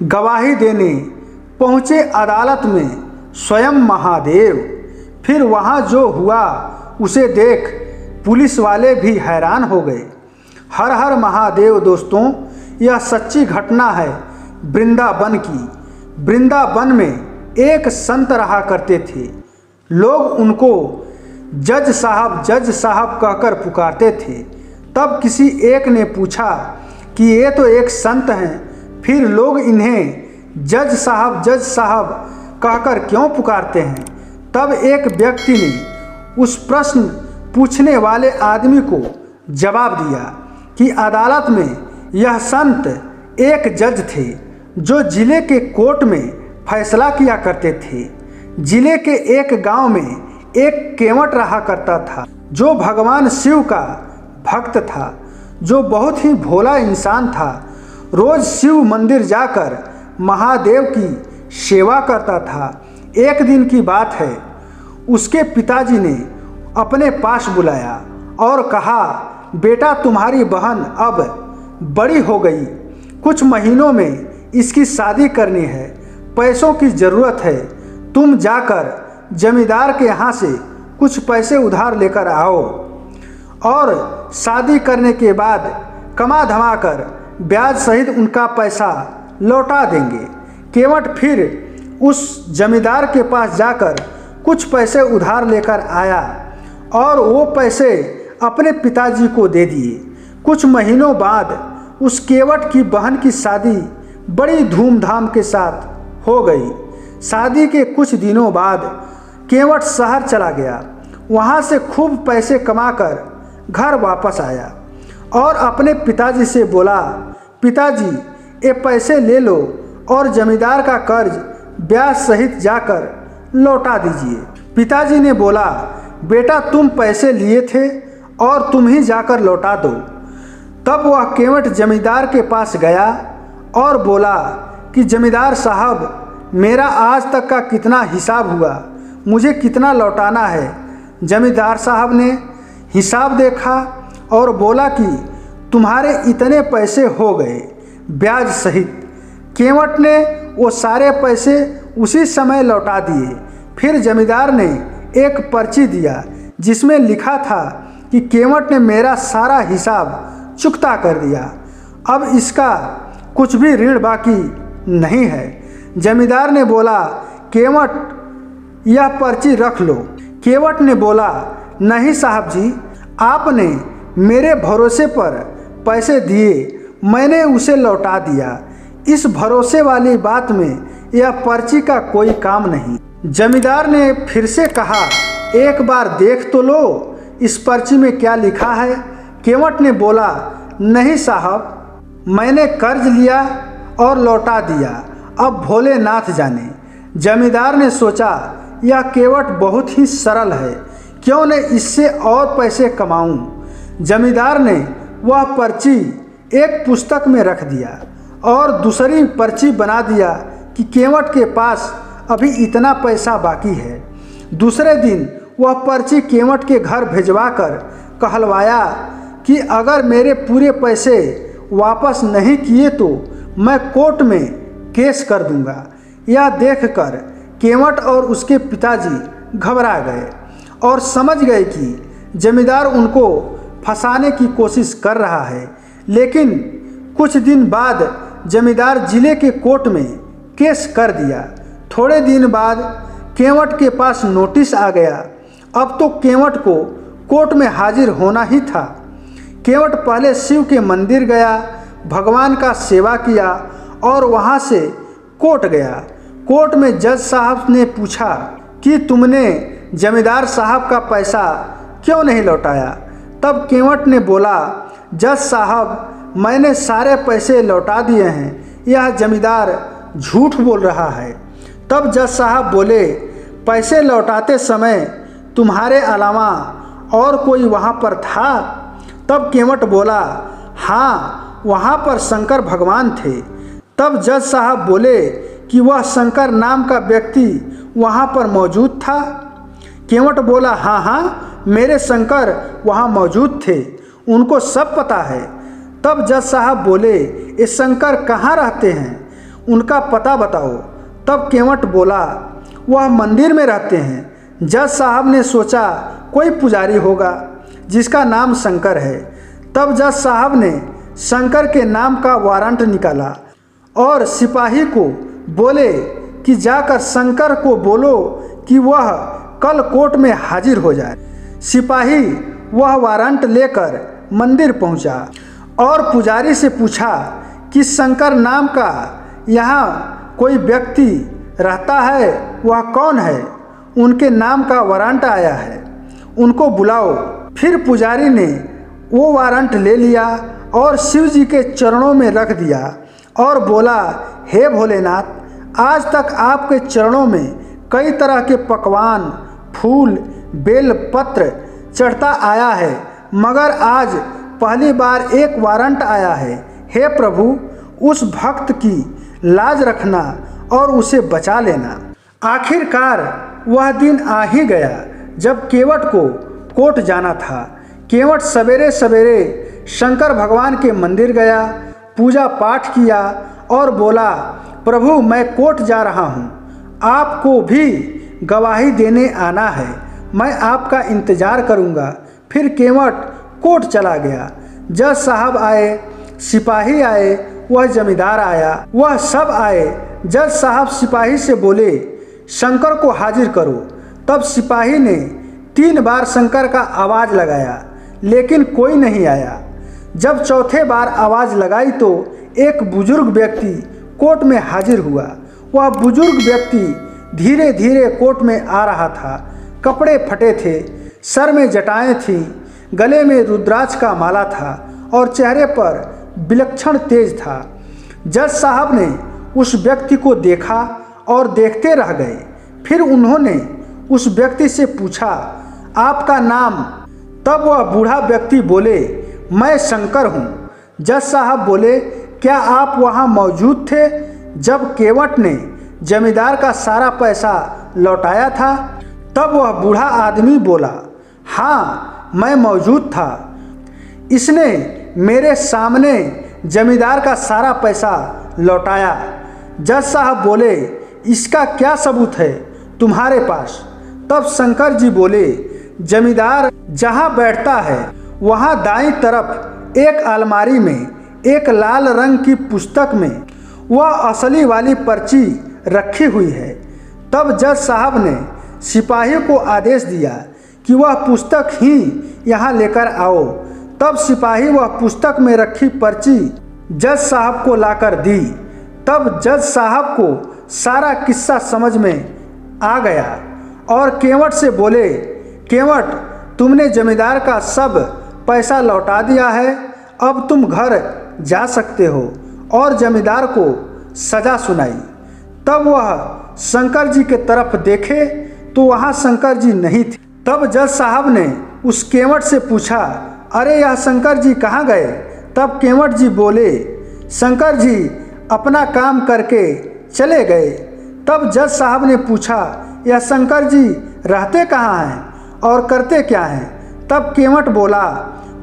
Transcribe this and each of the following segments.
गवाही देने पहुँचे अदालत में स्वयं महादेव। फिर वहाँ जो हुआ उसे देख पुलिस वाले भी हैरान हो गए। हर हर महादेव दोस्तों, यह सच्ची घटना है वृंदावन की। वृंदावन में एक संत रहा करते थे। लोग उनको जज साहब कहकर पुकारते थे। तब किसी एक ने पूछा कि ये तो एक संत हैं, फिर लोग इन्हें जज साहब कहकर क्यों पुकारते हैं? तब एक व्यक्ति ने उस प्रश्न पूछने वाले आदमी को जवाब दिया कि अदालत में यह संत एक जज थे जो जिले के कोर्ट में फैसला किया करते थे। जिले के एक गांव में एक केवट रहा करता था जो भगवान शिव का भक्त था, जो बहुत ही भोला इंसान था। रोज शिव मंदिर जाकर महादेव की सेवा करता था। एक दिन की बात है, उसके पिताजी ने अपने पास बुलाया और कहा, बेटा तुम्हारी बहन अब बड़ी हो गई, कुछ महीनों में इसकी शादी करनी है, पैसों की ज़रूरत है, तुम जाकर जमींदार के यहाँ से कुछ पैसे उधार लेकर आओ और शादी करने के बाद कमा धमा कर ब्याज सहित उनका पैसा लौटा देंगे। केवट फिर उस जमींदार के पास जाकर कुछ पैसे उधार लेकर आया और वो पैसे अपने पिताजी को दे दिए। कुछ महीनों बाद उस केवट की बहन की शादी बड़ी धूमधाम के साथ हो गई। शादी के कुछ दिनों बाद केवट शहर चला गया। वहाँ से खूब पैसे कमाकर घर वापस आया और अपने पिताजी से बोला, पिताजी ये पैसे ले लो और जमींदार का कर्ज ब्याज सहित जाकर लौटा दीजिए। पिताजी ने बोला, बेटा तुम पैसे लिए थे और तुम ही जाकर लौटा दो। तब वह केवट जमींदार के पास गया और बोला कि जमींदार साहब, मेरा आज तक का कितना हिसाब हुआ, मुझे कितना लौटाना है? जमींदार साहब ने हिसाब देखा और बोला कि तुम्हारे इतने पैसे हो गए ब्याज सहित। केवट ने वो सारे पैसे उसी समय लौटा दिए। फिर जमींदार ने एक पर्ची दिया जिसमें लिखा था कि केवट ने मेरा सारा हिसाब चुकता कर दिया, अब इसका कुछ भी ऋण बाकी नहीं है। जमींदार ने बोला, केवट यह पर्ची रख लो। केवट ने बोला, नहीं साहब जी, आपने मेरे भरोसे पर पैसे दिए, मैंने उसे लौटा दिया। इस भरोसे वाली बात में यह पर्ची का कोई काम नहीं। जमींदार ने फिर से कहा, एक बार देख तो लो इस पर्ची में क्या लिखा है। केवट ने बोला, नहीं साहब, मैंने कर्ज लिया और लौटा दिया, अब भोलेनाथ जाने। जमींदार ने सोचा, यह केवट बहुत ही सरल है, क्यों न इससे और पैसे कमाऊं। जमींदार ने वह पर्ची एक पुस्तक में रख दिया और दूसरी पर्ची बना दिया कि केवट के पास अभी इतना पैसा बाकी है। दूसरे दिन वह पर्ची केवट के घर भिजवाकर कहलवाया कि अगर मेरे पूरे पैसे वापस नहीं किए तो मैं कोर्ट में केस कर दूंगा। यह देखकर केवट और उसके पिताजी घबरा गए और समझ गए कि जमींदार उनको फंसाने की कोशिश कर रहा है। लेकिन कुछ दिन बाद जमींदार जिले के कोर्ट में केस कर दिया। थोड़े दिन बाद केवट के पास नोटिस आ गया। अब तो केवट को कोर्ट में हाजिर होना ही था। केवट पहले शिव के मंदिर गया, भगवान का सेवा किया और वहाँ से कोर्ट गया। कोर्ट में जज साहब ने पूछा कि तुमने जमींदार साहब का पैसा क्यों नहीं लौटाया? तब केवट ने बोला, जज साहब, मैंने सारे पैसे लौटा दिए हैं, यह जमींदार झूठ बोल रहा है। तब जज साहब बोले, पैसे लौटाते समय तुम्हारे अलावा और कोई वहाँ पर था? तब केवट बोला, हाँ, वहाँ पर शंकर भगवान थे। तब जज साहब बोले कि वह शंकर नाम का व्यक्ति वहाँ पर मौजूद था? केवट बोला, हाँ हाँ, मेरे शंकर वहाँ मौजूद थे, उनको सब पता है। तब जज साहब बोले, ये शंकर कहाँ रहते हैं? उनका पता बताओ। तब केवट बोला, वह मंदिर में रहते हैं। जज साहब ने सोचा कोई पुजारी होगा जिसका नाम शंकर है। तब जज साहब ने शंकर के नाम का वारंट निकाला और सिपाही को बोले कि जाकर शंकर को बोलो कि वह कल कोर्ट में हाजिर हो जाए। सिपाही वह वारंट लेकर मंदिर पहुंचा और पुजारी से पूछा कि शंकर नाम का यहाँ कोई व्यक्ति रहता है, वह कौन है? उनके नाम का वारंट आया है, उनको बुलाओ। फिर पुजारी ने वो वारंट ले लिया और शिव जी के चरणों में रख दिया और बोला, हे भोलेनाथ, आज तक आपके चरणों में कई तरह के पकवान, फूल, बेल पत्र चढ़ता आया है, मगर आज पहली बार एक वारंट आया है। हे प्रभु, उस भक्त की लाज रखना और उसे बचा लेना। आखिरकार वह दिन आ ही गया जब केवट को कोर्ट जाना था। केवट सवेरे सवेरे शंकर भगवान के मंदिर गया, पूजा पाठ किया और बोला, प्रभु मैं कोर्ट जा रहा हूँ, आपको भी गवाही देने आना है, मैं आपका इंतज़ार करूँगा। फिर केवट कोर्ट चला गया। जज साहब आए, सिपाही आए, वह जमींदार आया, वह सब आए। जज साहब सिपाही से बोले, शंकर को हाजिर करो। तब सिपाही ने 3 बार शंकर का आवाज़ लगाया, लेकिन कोई नहीं आया। जब चौथे बार आवाज़ लगाई तो एक बुजुर्ग व्यक्ति कोर्ट में हाजिर हुआ। वह बुजुर्ग व्यक्ति धीरे धीरे कोर्ट में आ रहा था। कपड़े फटे थे, सर में जटाएं थीं, गले में रुद्राक्ष का माला था और चेहरे पर विलक्षण तेज था। जज साहब ने उस व्यक्ति को देखा और देखते रह गए। फिर उन्होंने उस व्यक्ति से पूछा, आपका नाम? तब वह बूढ़ा व्यक्ति बोले, मैं शंकर हूँ। जज साहब बोले, क्या आप वहाँ मौजूद थे जब केवट ने जमींदार का सारा पैसा लौटाया था? तब वह बूढ़ा आदमी बोला, हाँ मैं मौजूद था। इसने मेरे सामने जमींदार का सारा पैसा लौटाया। जज साहब बोले, इसका क्या सबूत है तुम्हारे पास? तब शंकर जी बोले, जमींदार जहाँ बैठता है वहाँ दाईं तरफ एक अलमारी में एक लाल रंग की पुस्तक में वह असली वाली पर्ची रखी हुई है। तब जज साहब ने सिपाही को आदेश दिया कि वह पुस्तक ही यहाँ लेकर आओ। तब सिपाही वह पुस्तक में रखी पर्ची जज साहब को लाकर दी। तब जज साहब को सारा किस्सा समझ में आ गया और केवट से बोले, केवट, तुमने जमींदार का सब पैसा लौटा दिया है, अब तुम घर जा सकते हो। और जमींदार को सजा सुनाई। तब वह शंकर जी के तरफ देखे तो वहाँ शंकर जी नहीं थे। तब जज साहब ने उस केवट से पूछा, अरे यह शंकर जी कहाँ गए? तब केवट जी बोले, शंकर जी अपना काम करके चले गए। तब जज साहब ने पूछा, यह शंकर जी रहते कहाँ हैं और करते क्या हैं? तब केवट बोला,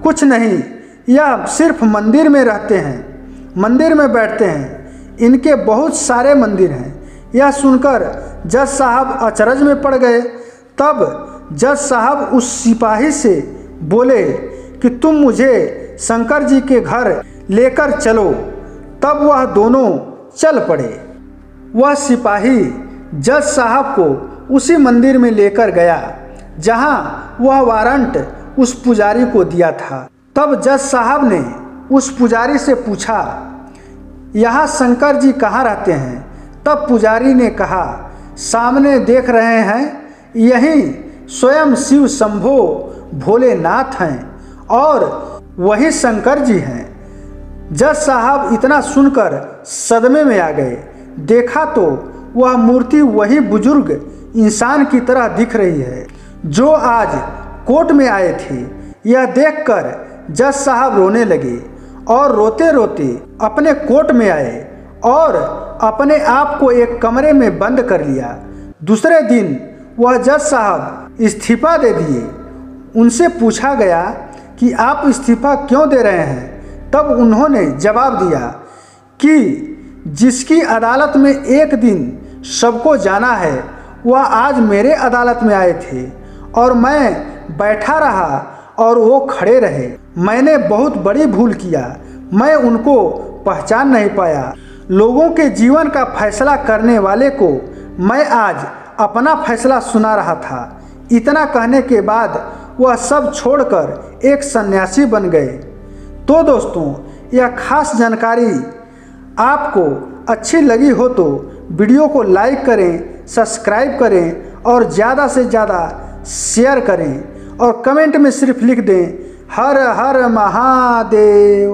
कुछ नहीं, यह सिर्फ मंदिर में रहते हैं, मंदिर में बैठते हैं, इनके बहुत सारे मंदिर हैं। यह सुनकर जज साहब अचरज में पड़ गए। तब जज साहब उस सिपाही से बोले कि तुम मुझे शंकर जी के घर लेकर चलो। तब वह दोनों चल पड़े। वह सिपाही जज साहब को उसी मंदिर में लेकर गया जहां वह वारंट उस पुजारी को दिया था। तब जज साहब ने उस पुजारी से पूछा, यहाँ शंकर जी कहाँ रहते हैं? तब पुजारी ने कहा, सामने देख रहे हैं, यही स्वयं शिव शंभो भोलेनाथ हैं और वही शंकर जी हैं। जज साहब इतना सुनकर सदमे में आ गए। देखा तो वह मूर्ति वही बुजुर्ग इंसान की तरह दिख रही है जो आज कोर्ट में आए थे। यह देखकर जज साहब रोने लगे और रोते रोते अपने कोर्ट में आए और अपने आप को एक कमरे में बंद कर लिया। दूसरे दिन वह जज साहब इस्तीफा दे दिए। उनसे पूछा गया कि आप इस्तीफा क्यों दे रहे हैं? तब उन्होंने जवाब दिया कि जिसकी अदालत में एक दिन सबको जाना है, वह आज मेरे अदालत में आए थे और मैं बैठा रहा और वो खड़े रहे। मैंने बहुत बड़ी भूल किया, मैं उनको पहचान नहीं पाया। लोगों के जीवन का फैसला करने वाले को मैं आज अपना फैसला सुना रहा था। इतना कहने के बाद वह सब छोड़कर एक सन्यासी बन गए। तो दोस्तों, यह खास जानकारी आपको अच्छी लगी हो तो वीडियो को लाइक करें, सब्सक्राइब करें और ज़्यादा से ज़्यादा शेयर करें और कमेंट में सिर्फ लिख दें हर हर महादेव।